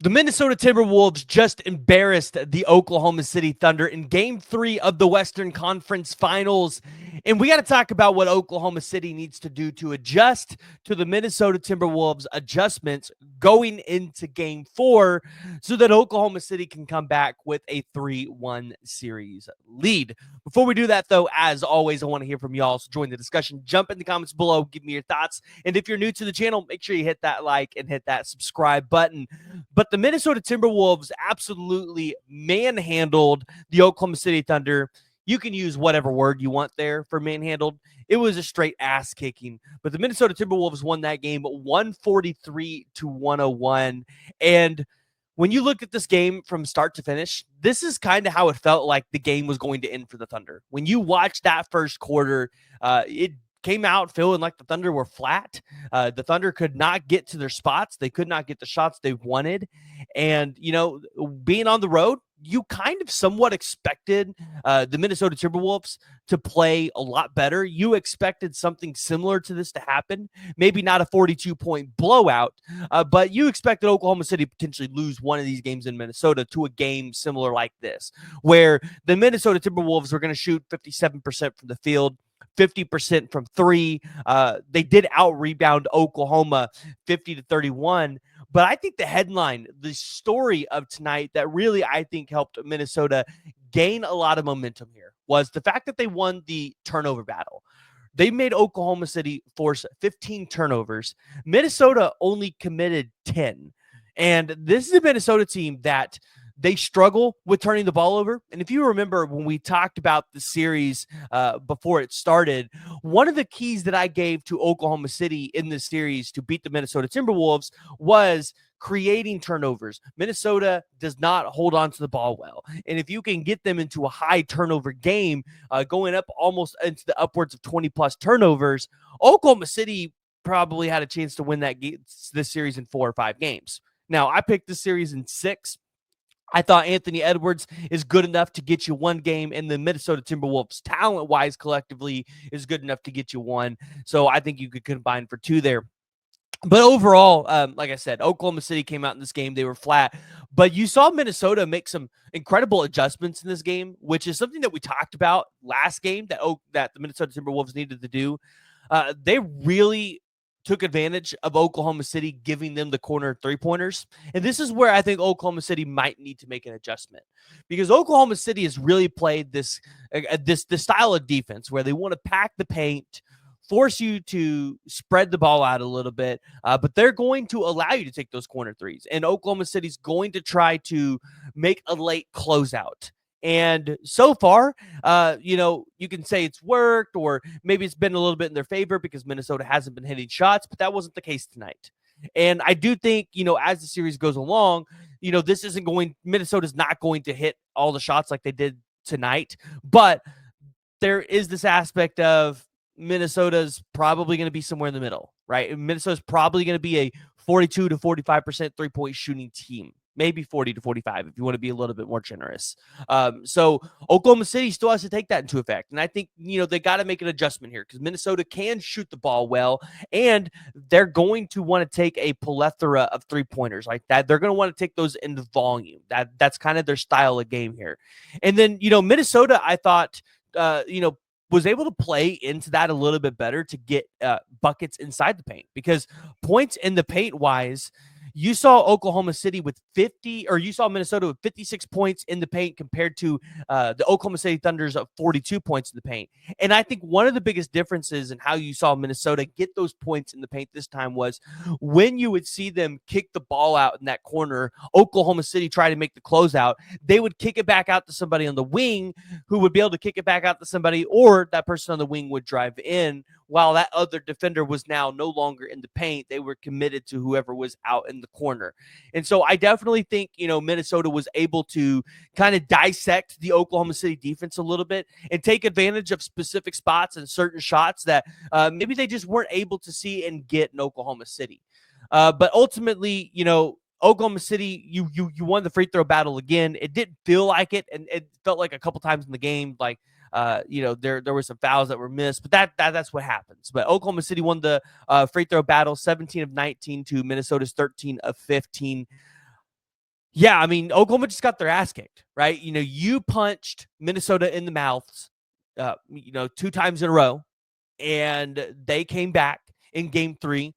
The Minnesota Timberwolves just embarrassed the Oklahoma City Thunder in Game 3 of the Western Conference Finals. And we got to talk about what Oklahoma City needs to do to adjust to the Minnesota Timberwolves adjustments going into Game 4 so that Oklahoma City can come back with a 3-1 series lead. Before we do that, though, as always, I want to hear from y'all. So join the discussion. Jump in the comments below. Give me your thoughts. And if you're new to the channel, make sure you hit that like and hit that subscribe button. But the Minnesota Timberwolves absolutely manhandled the Oklahoma City Thunder. You can use whatever word you want there for manhandled. It was a straight ass kicking. But the Minnesota Timberwolves won that game 143-101. And when you look at this game from start to finish, this is kind of how it felt like the game was going to end for the Thunder. When you watch that first quarter, it came out feeling like the Thunder were flat. The Thunder could not get to their spots. They could not get the shots they wanted. And, being on the road, you kind of somewhat expected the Minnesota Timberwolves to play a lot better. You expected something similar to this to happen. Maybe not a 42-point blowout, but you expected Oklahoma City to potentially lose one of these games in Minnesota to a game similar like this, where the Minnesota Timberwolves were going to shoot 57% from the field, 50% from three. They did out-rebound Oklahoma 50-31. But I think the headline, the story of tonight that really, I think, helped Minnesota gain a lot of momentum here was the fact that they won the turnover battle. They made Oklahoma City force 15 turnovers. Minnesota only committed 10. And this is a Minnesota team that they struggle with turning the ball over. And if you remember when we talked about the series before it started, one of the keys that I gave to Oklahoma City in this series to beat the Minnesota Timberwolves was creating turnovers. Minnesota does not hold on to the ball well. And if you can get them into a high turnover game, going up almost into the upwards of 20 plus turnovers, Oklahoma City probably had a chance to win this series in 4 or 5 games. Now, I picked this series in 6. I thought Anthony Edwards is good enough to get you one game, and the Minnesota Timberwolves, talent-wise, collectively, is good enough to get you one. So I think you could combine for 2 there. But overall, like I said, Oklahoma City came out in this game. They were flat. But you saw Minnesota make some incredible adjustments in this game, which is something that we talked about last game that the Minnesota Timberwolves needed to do. They really took advantage of Oklahoma City giving them the corner three-pointers. And this is where I think Oklahoma City might need to make an adjustment, because Oklahoma City has really played this style of defense where they want to pack the paint, force you to spread the ball out a little bit, but they're going to allow you to take those corner threes. And Oklahoma City's going to try to make a late closeout. And so far, you can say it's worked, or maybe it's been a little bit in their favor because Minnesota hasn't been hitting shots, but that wasn't the case tonight. And I do think, as the series goes along, Minnesota's not going to hit all the shots like they did tonight, but there is this aspect of Minnesota's probably going to be somewhere in the middle, right? Minnesota's probably going to be a 42 to 45% three-point shooting team. Maybe 40 to 45 if you want to be a little bit more generous. So Oklahoma City still has to take that into effect. And I think, they got to make an adjustment here because Minnesota can shoot the ball well, and they're going to want to take a plethora of three-pointers like that. They're going to want to take those in volume. That's kind of their style of game here. And then, Minnesota, I thought, was able to play into that a little bit better to get buckets inside the paint, because points in the paint wise, you saw Oklahoma City with 50, or you saw Minnesota with 56 points in the paint compared to the Oklahoma City Thunder's of 42 points in the paint. And I think one of the biggest differences in how you saw Minnesota get those points in the paint this time was when you would see them kick the ball out in that corner, Oklahoma City try to make the closeout, they would kick it back out to somebody on the wing who would be able to kick it back out to somebody, or that person on the wing would drive in, while that other defender was now no longer in the paint. They were committed to whoever was out in the corner. And so I definitely think, Minnesota was able to kind of dissect the Oklahoma City defense a little bit and take advantage of specific spots and certain shots that maybe they just weren't able to see and get in Oklahoma City. But ultimately, Oklahoma City, you won the free throw battle again. It didn't feel like it, and it felt like a couple times in the game, like, there were some fouls that were missed, but that's what happens. But Oklahoma City won the free throw battle, 17 of 19 to Minnesota's 13 of 15. Yeah, I mean, Oklahoma just got their ass kicked, right? You punched Minnesota in the mouths, 2 times in a row, and they came back in game 3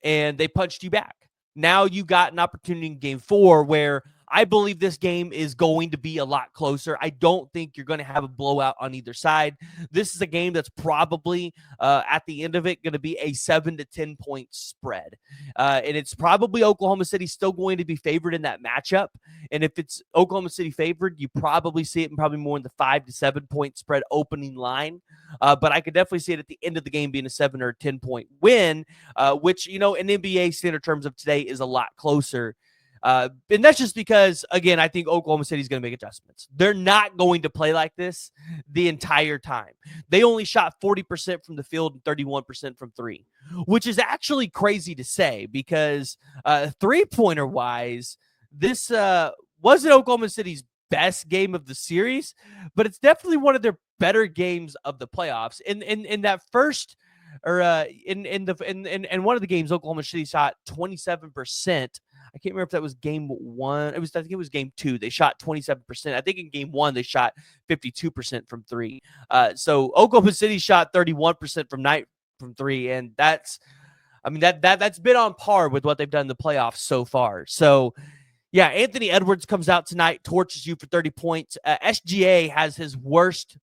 and they punched you back. Now you got an opportunity in game 4 where I believe this game is going to be a lot closer. I don't think you're going to have a blowout on either side. This is a game that's probably at the end of it going to be a 7 to 10 point spread. And it's probably Oklahoma City still going to be favored in that matchup. And if it's Oklahoma City favored, you probably see it in probably more in the 5 to 7 point spread opening line. But I could definitely see it at the end of the game being a 7 or 10 point win, which, in NBA standard terms of today is a lot closer. And that's just because, again, I think Oklahoma City is going to make adjustments. They're not going to play like this the entire time. They only shot 40% from the field and 31% from 3, which is actually crazy to say because three-pointer wise, this wasn't Oklahoma City's best game of the series, but it's definitely one of their better games of the playoffs. In that first, or in one of the games, Oklahoma City shot 27%. I can't remember if that was game 1. I think it was game 2. They shot 27%. I think in game 1 they shot 52% from 3. So Oklahoma City shot 31% from 3, and that's been on par with what they've done in the playoffs so far. So yeah, Anthony Edwards comes out tonight, torches you for 30 points. SGA has his worst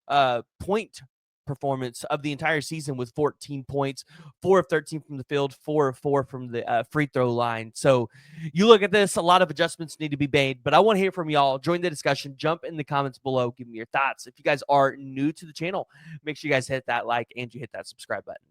point performance of the entire season with 14 points, 4 of 13 from the field, 4 of 4 from the free throw line. So you look at this, a lot of adjustments need to be made, but I want to hear from y'all. Join the discussion. Jump in the comments below. Give me your thoughts. If you guys are new to the channel, make sure you guys hit that like and you hit that subscribe button.